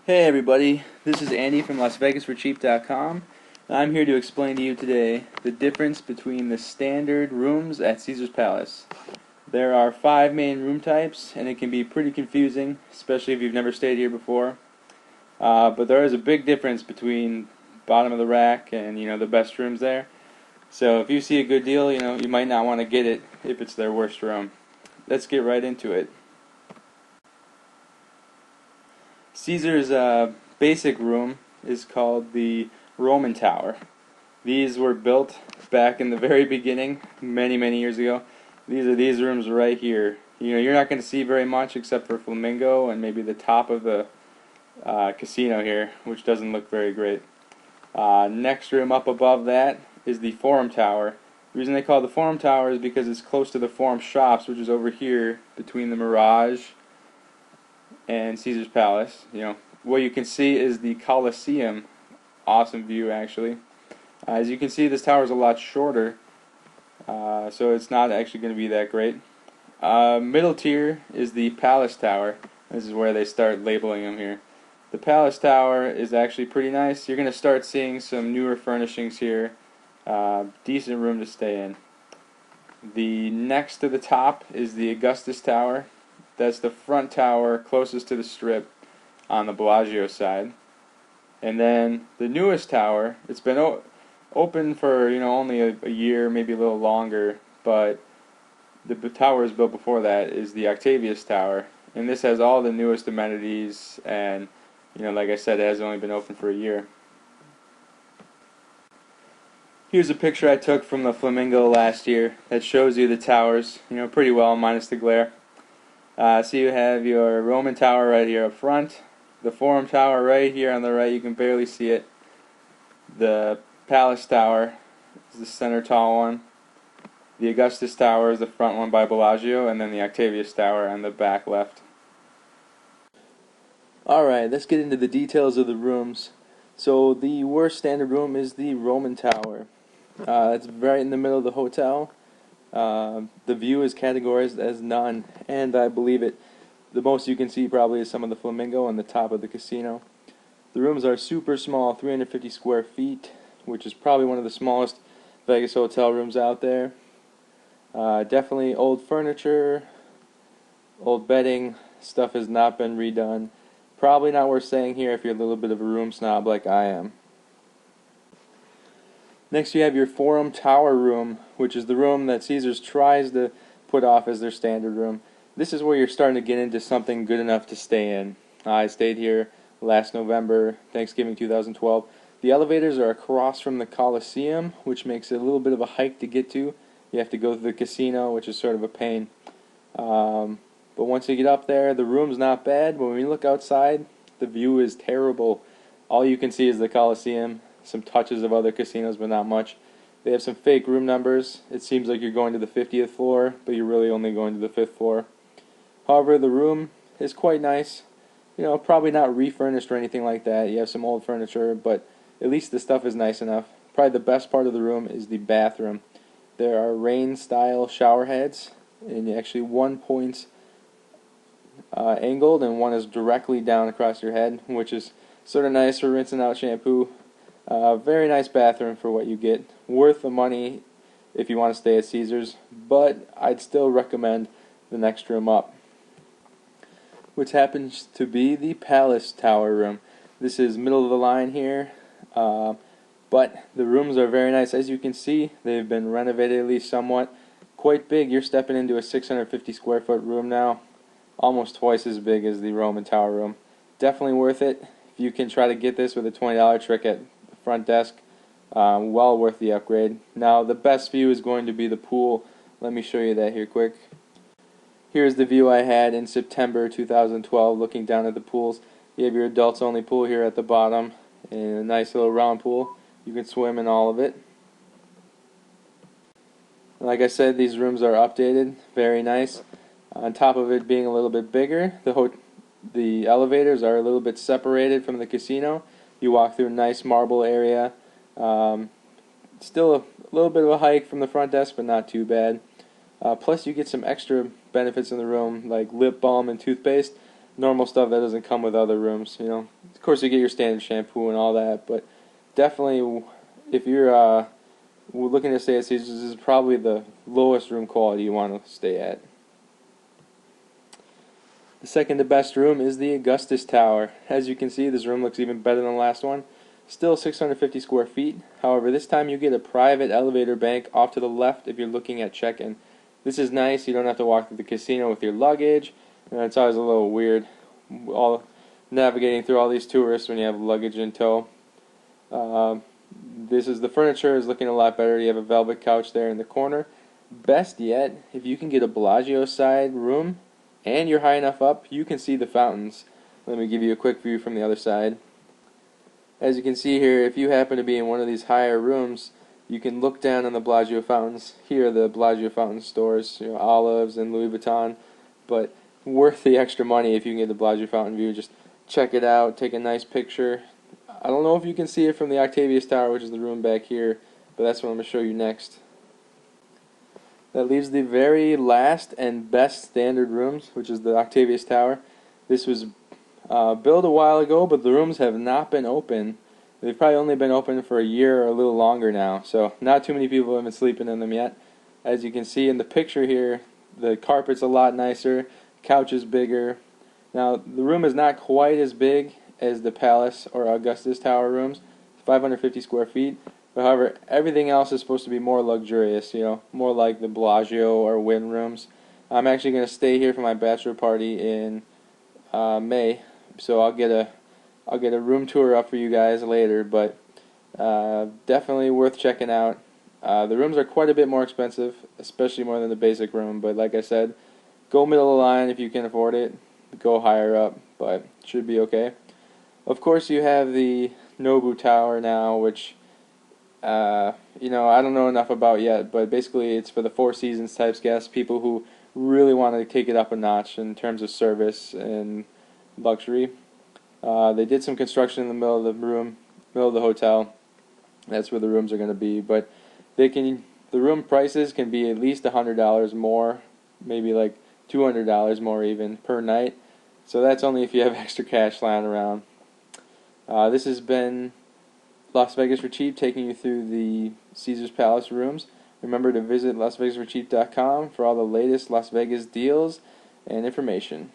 Hey everybody, this is Andy from LasVegasForCheap.com. I'm here to explain to you today the difference between the standard rooms at Caesar's Palace. There are 5 main room types, and it can be pretty confusing, especially if you've never stayed here before. But there is a big difference between bottom of the rack and the best rooms there. So if you see a good deal, you might not want to get it if it's their worst room. Let's get right into it. Caesar's basic room is called the Roman Tower. These were built back in the very beginning, many years ago. These are these rooms right here. You're not going to see very much except for Flamingo and maybe the top of the casino here, which doesn't look very great. Next room up above that is the Forum Tower. The reason they call it the Forum Tower is because it's close to the Forum Shops, which is over here between the Mirage and Caesar's Palace. What you can see is the Colosseum. Awesome view, actually. As you can see, this tower is a lot shorter, so it's not actually going to be that great. Middle tier is the Palace Tower. This is where they start labeling them here. The Palace Tower is actually pretty nice. You're going to start seeing some newer furnishings here. Decent room to stay in. The next to the top is the Augustus Tower. That's the front tower closest to the Strip on the Bellagio side. And then the newest tower, it's been open for only a year, maybe a little longer, but the tower was built before that, is the Octavius Tower. And this has all the newest amenities, and like I said, it has only been open for a year. Here's a picture I took from the Flamingo last year that shows you the towers, pretty well minus the glare. So you have your Roman Tower right here up front, the Forum Tower right here on the right, you can barely see it. The Palace Tower is the center tall one. The Augustus Tower is the front one by Bellagio, and then the Octavius Tower on the back left. Alright, let's get into the details of the rooms. So the worst standard room is the Roman Tower. It's right in the middle of the hotel. The view is categorized as none, and I believe it. The most you can see probably is some of the Flamingo on the top of the casino. The rooms are super small, 350 square feet, which is probably one of the smallest Vegas hotel rooms out there. Definitely old furniture, old bedding, stuff has not been redone. Probably not worth staying here if you're a little bit of a room snob like I am. Next you have your Forum Tower room, which is the room that Caesars tries to put off as their standard room. This is where you're starting to get into something good enough to stay in. I stayed here last November, Thanksgiving 2012. The elevators are across from the Colosseum, which makes it a little bit of a hike to get to. You have to go through the casino, which is sort of a pain. But once you get up there, the room's not bad. But when you look outside, the view is terrible. All you can see is the Colosseum. Some touches of other casinos, but not much. They have some fake room numbers. It seems like you're going to the 50th floor, but you're really only going to the 5th floor. However, the room is quite nice. Probably not refurnished or anything like that. You have some old furniture, but at least the stuff is nice enough. Probably the best part of the room is the bathroom. There are rain-style shower heads, and actually one point's angled, and one is directly down across your head, which is sort of nice for rinsing out shampoo. Very nice bathroom for what you get. Worth the money if you want to stay at Caesars, but I'd still recommend the next room up, which happens to be the Palace Tower room. This is middle of the line here, but the rooms are very nice. As you can see, they've been renovated at least somewhat. Quite big. You're stepping into a 650 square foot room now, almost twice as big as the Roman Tower room. Definitely worth it. If you can try to get this with a $20 trick at the front desk, well worth the upgrade. Now the best view is going to be the pool. Let me show you that here quick. Here's the view I had in September 2012 looking down at the pools. You have your adults only pool here at the bottom, and a nice little round pool. You can swim in all of it. Like I said, these rooms are updated, very nice. On top of it being a little bit bigger, the elevators are a little bit separated from the casino. You walk through a nice marble area. Still a little bit of a hike from the front desk, but not too bad. Plus you get some extra benefits in the room, like lip balm and toothpaste. normal stuff that doesn't come with other rooms. Of course you get your standard shampoo and all that, but definitely if you're looking to stay at Caesars, this is probably the lowest room quality you want to stay at. The second to best room is the Augustus Tower. As you can see, this room looks even better than the last one. Still 650 square feet. However, this time you get a private elevator bank off to the left if you're looking at check-in. This is nice. You don't have to walk through the casino with your luggage. And it's always a little weird, all navigating through all these tourists when you have luggage in tow. The furniture is looking a lot better. You have a velvet couch there in the corner. Best yet, if you can get a Bellagio side room and you're high enough up, you can see the fountains. Let me give you a quick view from the other side. As you can see here, if you happen to be in one of these higher rooms, you can look down on the Bellagio fountains. Here are the Bellagio Fountain stores, Olives and Louis Vuitton, but worth the extra money if you can get the Bellagio Fountain view. Just check it out, take a nice picture. I don't know if you can see it from the Octavius Tower, which is the room back here, but that's what I'm going to show you next. That leaves the very last and best standard rooms, which is the Octavius Tower. This was built a while ago, but the rooms have not been open. They've probably only been open for a year or a little longer now, so not too many people have been sleeping in them yet. As you can see in the picture here, the carpet's a lot nicer, couch is bigger. Now, the room is not quite as big as the Palace or Augustus Tower rooms, 550 square feet. But however, everything else is supposed to be more luxurious, more like the Bellagio or Wynn rooms. I'm actually going to stay here for my bachelor party in May, so I'll get a room tour up for you guys later. But definitely worth checking out. The rooms are quite a bit more expensive, especially more than the basic room. But like I said, go middle of the line if you can afford it. Go higher up, but it should be okay. Of course, you have the Nobu Tower now, which I don't know enough about yet, but basically it's for the Four Seasons types guests, people who really want to take it up a notch in terms of service and luxury. They did some construction in the middle of the hotel. That's where the rooms are going to be, but the room prices can be at least $100 more, maybe like $200 more even per night. So that's only if you have extra cash lying around. This has been Las Vegas for Cheap, taking you through the Caesars Palace rooms. Remember to visit LasVegasForCheap.com for all the latest Las Vegas deals and information.